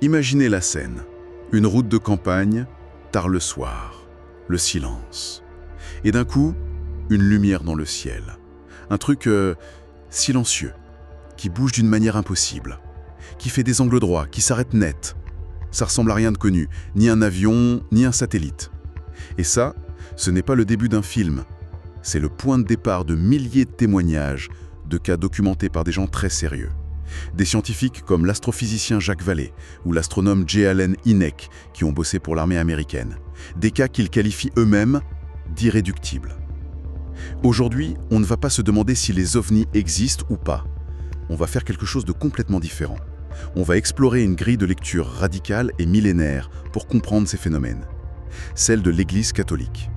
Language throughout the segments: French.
Imaginez la scène. Une route de campagne, tard le soir, le silence. Et d'un coup, une lumière dans le ciel. Un truc silencieux, qui bouge d'une manière impossible, qui fait des angles droits, qui s'arrête net. Ça ressemble à rien de connu, ni un avion, ni un satellite. Et ça, ce n'est pas le début d'un film. C'est le point de départ de milliers de témoignages, de cas documentés par des gens très sérieux. Des scientifiques comme l'astrophysicien Jacques Vallée ou l'astronome J. Allen Hynek qui ont bossé pour l'armée américaine. Des cas qu'ils qualifient eux-mêmes d'irréductibles. Aujourd'hui, on ne va pas se demander si les ovnis existent ou pas. On va faire quelque chose de complètement différent. On va explorer une grille de lecture radicale et millénaire pour comprendre ces phénomènes. Celle de l'Église catholique.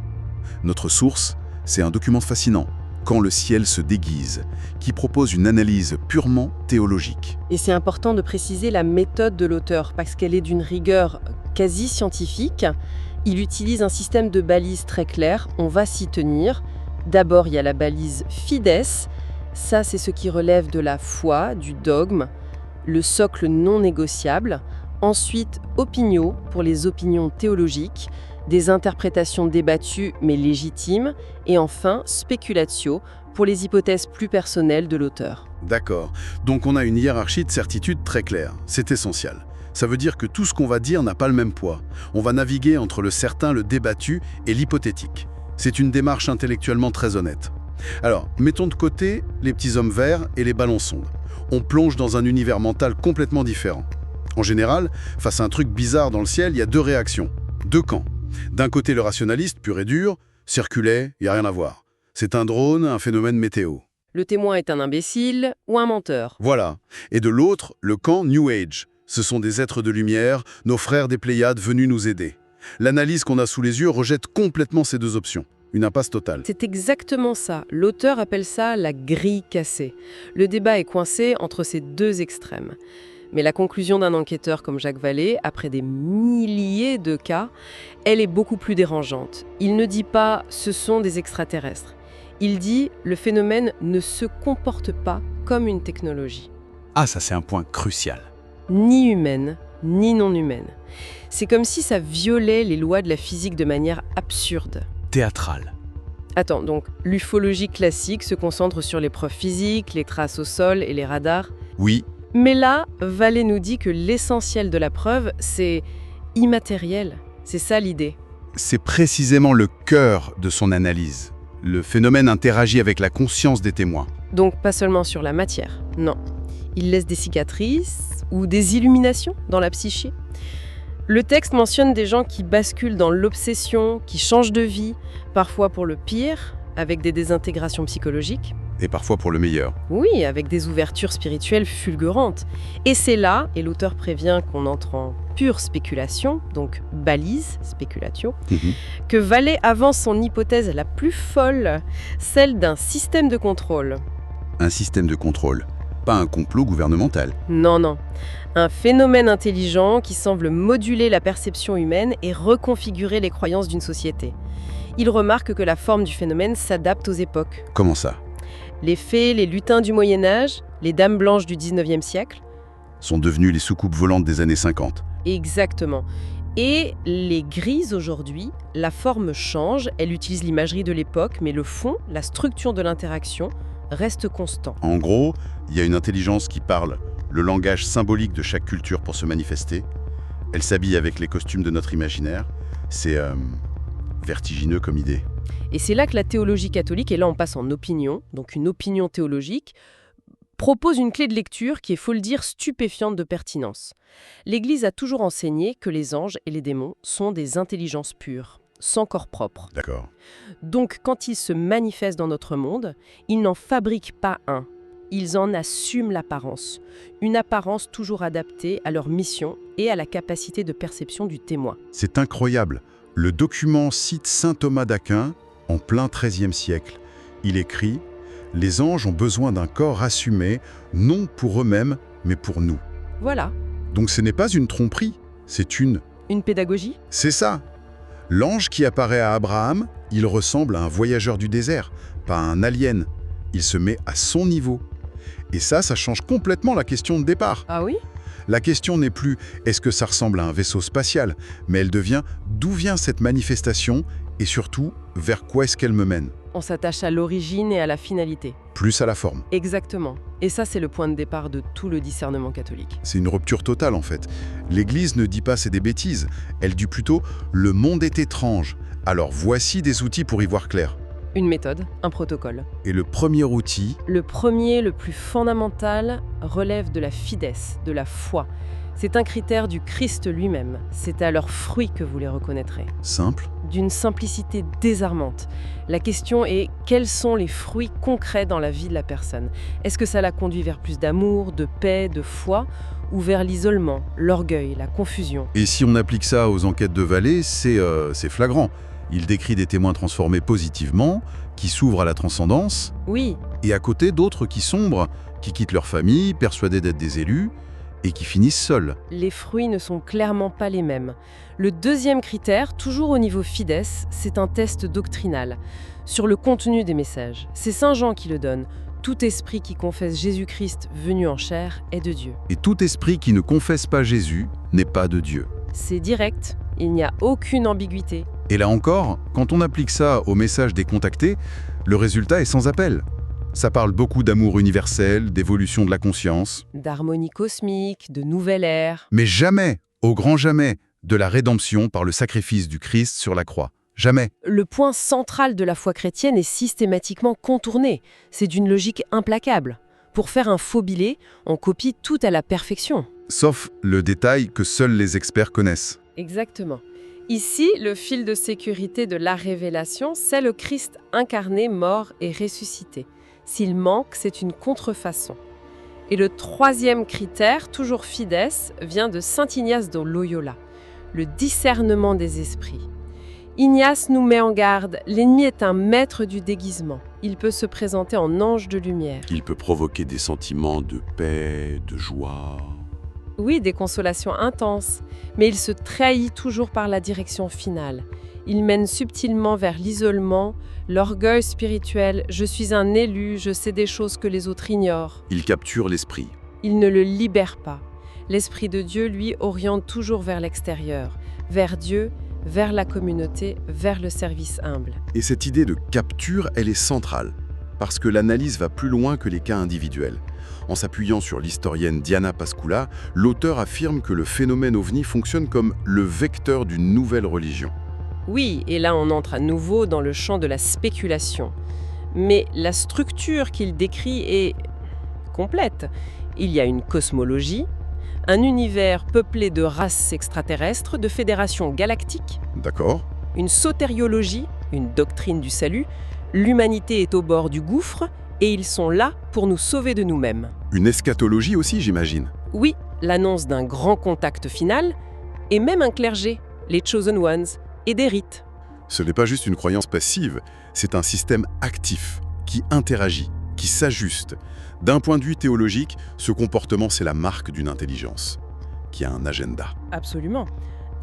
Notre source, c'est un document fascinant, Quand le ciel se déguise, qui propose une analyse purement théologique. Et c'est important de préciser la méthode de l'auteur, parce qu'elle est d'une rigueur quasi scientifique. Il utilise un système de balises très clair, on va s'y tenir. D'abord, il y a la balise Fides, ça c'est ce qui relève de la foi, du dogme, le socle non négociable. Ensuite, Opinio, pour les opinions théologiques, des interprétations débattues mais légitimes. Et enfin, Speculatio, pour les hypothèses plus personnelles de l'auteur. D'accord. Donc on a une hiérarchie de certitude très claire. C'est essentiel. Ça veut dire que tout ce qu'on va dire n'a pas le même poids. On va naviguer entre le certain, le débattu et l'hypothétique. C'est une démarche intellectuellement très honnête. Alors, mettons de côté les petits hommes verts et les ballons sondes. On plonge dans un univers mental complètement différent. En général, face à un truc bizarre dans le ciel, il y a deux réactions, deux camps. D'un côté, le rationaliste, pur et dur, circulait, il n'y a rien à voir. C'est un drone, un phénomène météo. Le témoin est un imbécile ou un menteur. Voilà. Et de l'autre, le camp New Age. Ce sont des êtres de lumière, nos frères des Pléiades venus nous aider. L'analyse qu'on a sous les yeux rejette complètement ces deux options. Une impasse totale. C'est exactement ça. L'auteur appelle ça la grille cassée. Le débat est coincé entre ces deux extrêmes. Mais la conclusion d'un enquêteur comme Jacques Vallée, après des milliers de cas, elle est beaucoup plus dérangeante. Il ne dit pas « ce sont des extraterrestres ». Il dit « le phénomène ne se comporte pas comme une technologie ». Ah, ça c'est un point crucial. Ni humaine, ni non humaine. C'est comme si ça violait les lois de la physique de manière absurde. Théâtral. Attends, donc l'ufologie classique se concentre sur les preuves physiques, les traces au sol et les radars. Oui, Mais là, Vallée nous dit que l'essentiel de la preuve, c'est immatériel. C'est ça l'idée. c'est précisément le cœur de son analyse. Le phénomène interagit avec la conscience des témoins. Donc pas seulement sur la matière, non. Il laisse des cicatrices ou des illuminations dans la psyché. Le texte mentionne des gens qui basculent dans l'obsession, qui changent de vie, parfois pour le pire, avec des désintégrations psychologiques. Et parfois pour le meilleur. Oui, avec des ouvertures spirituelles fulgurantes. Et c'est là, et l'auteur prévient qu'on entre en pure spéculation, donc balise, spéculatio, que Vallée avance son hypothèse la plus folle, celle d'un système de contrôle. Un système de contrôle, pas un complot gouvernemental. Non, non. Un phénomène intelligent qui semble moduler la perception humaine et reconfigurer les croyances d'une société. Il remarque que la forme du phénomène s'adapte aux époques. Comment ça? Les fées, les lutins du Moyen-Âge, les dames blanches du 19e siècle. Sont devenues les soucoupes volantes des années 50. Exactement. Et les grises aujourd'hui, la forme change, elle utilise l'imagerie de l'époque, mais le fond, la structure de l'interaction, reste constant. En gros, il y a une intelligence qui parle le langage symbolique de chaque culture pour se manifester. Elle s'habille avec les costumes de notre imaginaire. C'est vertigineux comme idée. Et c'est là que la théologie catholique, et là on passe en opinion, donc une opinion théologique, propose une clé de lecture qui est, faut le dire, stupéfiante de pertinence. L'Église a toujours enseigné que les anges et les démons sont des intelligences pures, sans corps propre. D'accord. Donc quand ils se manifestent dans notre monde, ils n'en fabriquent pas un. Ils en assument l'apparence. Une apparence toujours adaptée à leur mission et à la capacité de perception du témoin. C'est incroyable. Le document cite saint Thomas d'Aquin en plein XIIIe siècle. Il écrit « Les anges ont besoin d'un corps assumé, non pour eux-mêmes, mais pour nous. Voilà, » Donc ce n'est pas une tromperie, c'est une... une pédagogie. C'est ça. L'ange qui apparaît à Abraham, il ressemble à un voyageur du désert, pas à un alien. Il se met à son niveau. Et ça change complètement la question de départ. Ah oui ? La question n'est plus « est-ce que ça ressemble à un vaisseau spatial ?», mais elle devient « d'où vient cette manifestation ?» et surtout « vers quoi est-ce qu'elle me mène ?» On s'attache à l'origine et à la finalité. Plus à la forme. Exactement. Et ça, c'est le point de départ de tout le discernement catholique. C'est une rupture totale en fait. L'Église ne dit pas c'est des bêtises, elle dit plutôt « le monde est étrange, alors voici des outils pour y voir clair ». Une méthode, un protocole. Et le premier outil, Le premier, le plus fondamental, relève de la fides, de la foi. C'est un critère du Christ lui-même. C'est à leurs fruits que vous les reconnaîtrez. simple, D'une simplicité désarmante. La question est, quels sont les fruits concrets dans la vie de la personne? Est-ce que ça la conduit vers plus d'amour, de paix, de foi, ou vers l'isolement, l'orgueil, la confusion? et si on applique ça aux enquêtes de Vallée, c'est flagrant. Il décrit des témoins transformés positivement, qui s'ouvrent à la transcendance, Oui, et à côté d'autres qui sombrent, qui quittent leur famille, persuadés d'être des élus, et qui finissent seuls. les fruits ne sont clairement pas les mêmes. Le deuxième critère, toujours au niveau fides, c'est un test doctrinal sur le contenu des messages. C'est Saint Jean qui le donne. Tout esprit qui confesse Jésus-Christ venu en chair est de Dieu. Et tout esprit qui ne confesse pas Jésus n'est pas de Dieu. C'est direct, il n'y a aucune ambiguïté. Et là encore, quand on applique ça au message des contactés, le résultat est sans appel. Ça parle beaucoup d'amour universel, d'évolution de la conscience, D'harmonie cosmique, de nouvelle ère. mais jamais, au grand jamais, de la rédemption par le sacrifice du Christ sur la croix. Jamais. Le point central de la foi chrétienne est systématiquement contourné. C'est d'une logique implacable. Pour faire un faux billet, on copie tout à la perfection. Sauf le détail que seuls les experts connaissent. Exactement. Ici, le fil de sécurité de la révélation, c'est le Christ incarné, mort et ressuscité. S'il manque, c'est une contrefaçon. Et le troisième critère, toujours fides, vient de saint Ignace de Loyola, le discernement des esprits. Ignace nous met en garde, l'ennemi est un maître du déguisement. Il peut se présenter en ange de lumière. Il peut provoquer des sentiments de paix, de joie. Oui, des consolations intenses, mais il se trahit toujours par la direction finale. Il mène subtilement vers l'isolement, l'orgueil spirituel, je suis un élu, je sais des choses que les autres ignorent. Il capture l'esprit. Il ne le libère pas. L'Esprit de Dieu, lui, oriente toujours vers l'extérieur, vers Dieu, vers la communauté, vers le service humble. Et cette idée de capture, elle est centrale, parce que l'analyse va plus loin que les cas individuels. En s'appuyant sur l'historienne Diana Pascula, l'auteur affirme que le phénomène OVNI fonctionne comme le vecteur d'une nouvelle religion. Oui, et là on entre à nouveau dans le champ de la spéculation. Mais la structure qu'il décrit est complète. Il y a une cosmologie, un univers peuplé de races extraterrestres, de fédérations galactiques, D'accord ? une sotériologie, une doctrine du salut, l'humanité est au bord du gouffre et ils sont là pour nous sauver de nous-mêmes. Une eschatologie aussi, j'imagine. Oui, l'annonce d'un grand contact final et même un clergé, les Chosen Ones, et des rites. Ce n'est pas juste une croyance passive, c'est un système actif, qui interagit, qui s'ajuste. D'un point de vue théologique, ce comportement, c'est la marque d'une intelligence, qui a un agenda. Absolument.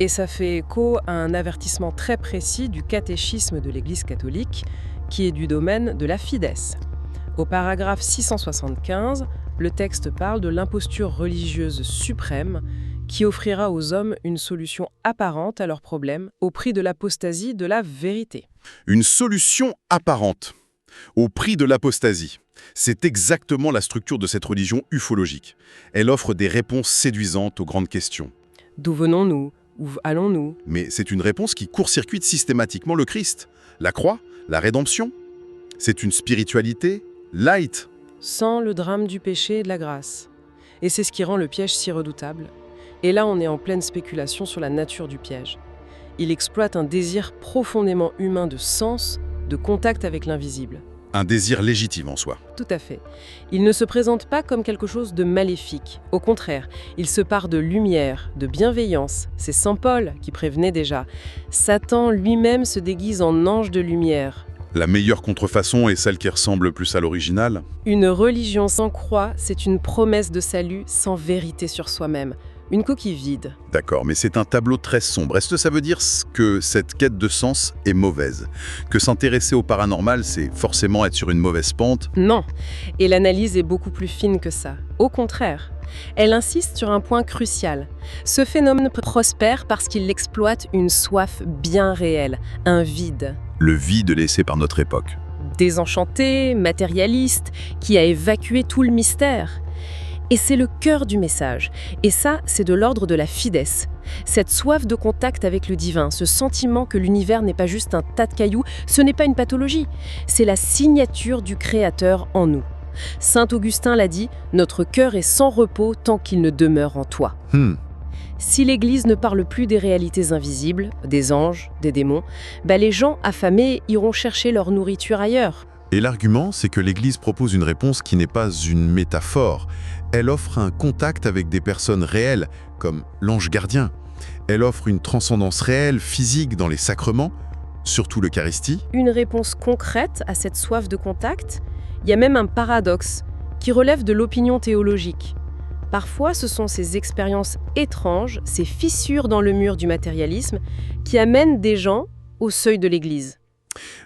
Et ça fait écho à un avertissement très précis du catéchisme de l'Église catholique, qui est du domaine de la fides. Au paragraphe 675, le texte parle de l'imposture religieuse suprême qui offrira aux hommes une solution apparente à leurs problèmes au prix de l'apostasie de la vérité. Une solution apparente, au prix de l'apostasie. C'est exactement la structure de cette religion ufologique. Elle offre des réponses séduisantes aux grandes questions. D'où venons-nous? Où allons-nous? Mais c'est une réponse qui court-circuite systématiquement le Christ. La croix, la rédemption. C'est une spiritualité light. Sans le drame du péché et de la grâce. Et c'est ce qui rend le piège si redoutable. Et là, on est en pleine spéculation sur la nature du piège. Il exploite un désir profondément humain de sens, de contact avec l'invisible. Un désir légitime en soi. Tout à fait. Il ne se présente pas comme quelque chose de maléfique. Au contraire, il se part de lumière, de bienveillance. C'est Saint Paul qui prévenait déjà. Satan lui-même se déguise en ange de lumière. La meilleure contrefaçon est celle qui ressemble le plus à l'original. Une religion sans croix, c'est une promesse de salut sans vérité sur soi-même. une coquille vide. D'accord, mais c'est un tableau très sombre. Est-ce que ça veut dire que cette quête de sens est mauvaise? Que s'intéresser au paranormal, c'est forcément être sur une mauvaise pente? Non, et l'analyse est beaucoup plus fine que ça. Au contraire, elle insiste sur un point crucial. Ce phénomène prospère parce qu'il exploite une soif bien réelle, un vide. Le vide laissé par notre époque. Désenchanté, matérialiste, qui a évacué tout le mystère. Et c'est le cœur du message. Et ça, c'est de l'ordre de la fides. Cette soif de contact avec le divin, ce sentiment que l'univers n'est pas juste un tas de cailloux, ce n'est pas une pathologie. C'est la signature du Créateur en nous. Saint Augustin l'a dit, notre cœur est sans repos tant qu'il ne demeure en toi. Si l'Église ne parle plus des réalités invisibles, des anges, des démons, les gens affamés iront chercher leur nourriture ailleurs. Et l'argument, c'est que l'Église propose une réponse qui n'est pas une métaphore. Elle offre un contact avec des personnes réelles, comme l'ange gardien. Elle offre une transcendance réelle, physique dans les sacrements, surtout l'Eucharistie. Une réponse concrète à cette soif de contact. Il y a même un paradoxe qui relève de l'opinion théologique. Parfois, ce sont ces expériences étranges, ces fissures dans le mur du matérialisme, qui amènent des gens au seuil de l'Église.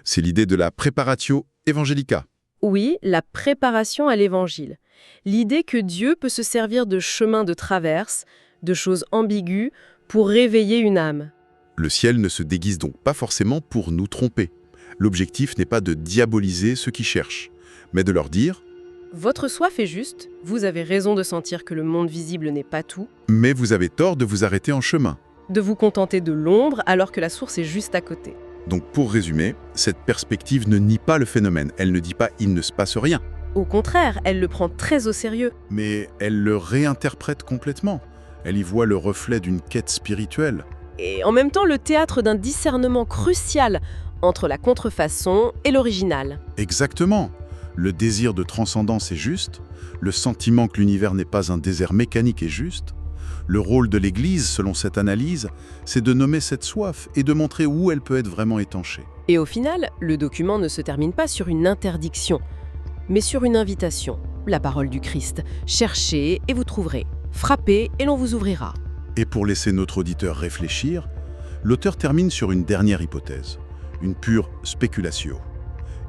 C'est l'idée de la préparatio evangelica. Oui, la préparation à l'Évangile. L'idée que Dieu peut se servir de chemins de traverse, de choses ambiguës, pour réveiller une âme. Le ciel ne se déguise donc pas forcément pour nous tromper. L'objectif n'est pas de diaboliser ceux qui cherchent, mais de leur dire « Votre soif est juste, vous avez raison de sentir que le monde visible n'est pas tout, mais vous avez tort de vous arrêter en chemin. de vous contenter de l'ombre alors que la source est juste à côté. » Donc pour résumer, cette perspective ne nie pas le phénomène. Elle ne dit pas « il ne se passe rien ». Au contraire, elle le prend très au sérieux. Mais elle le réinterprète complètement. Elle y voit le reflet d'une quête spirituelle. Et en même temps, le théâtre d'un discernement crucial entre la contrefaçon et l'original. Exactement. Le désir de transcendance est juste, le sentiment que l'univers n'est pas un désert mécanique est juste. Le rôle de l'Église, selon cette analyse, c'est de nommer cette soif et de montrer où elle peut être vraiment étanchée. Et au final, le document ne se termine pas sur une interdiction, mais sur une invitation. La parole du Christ. Cherchez et vous trouverez. Frappez et l'on vous ouvrira. Et pour laisser notre auditeur réfléchir, l'auteur termine sur une dernière hypothèse, une pure spéculatio.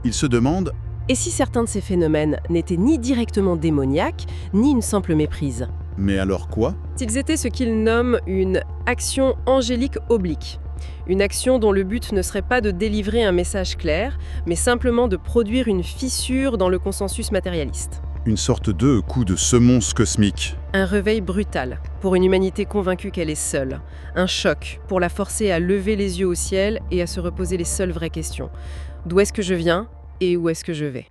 Il se demande Et si certains de ces phénomènes n'étaient ni directement démoniaques, ni une simple méprise? mais alors quoi? S'ils étaient ce qu'il nomme une action angélique oblique. Une action dont le but ne serait pas de délivrer un message clair, mais simplement de produire une fissure dans le consensus matérialiste. Une sorte de coup de semonce cosmique. Un réveil brutal, pour une humanité convaincue qu'elle est seule. Un choc, pour la forcer à lever les yeux au ciel et à se reposer les seules vraies questions. D'où est-ce que je viens et où est-ce que je vais?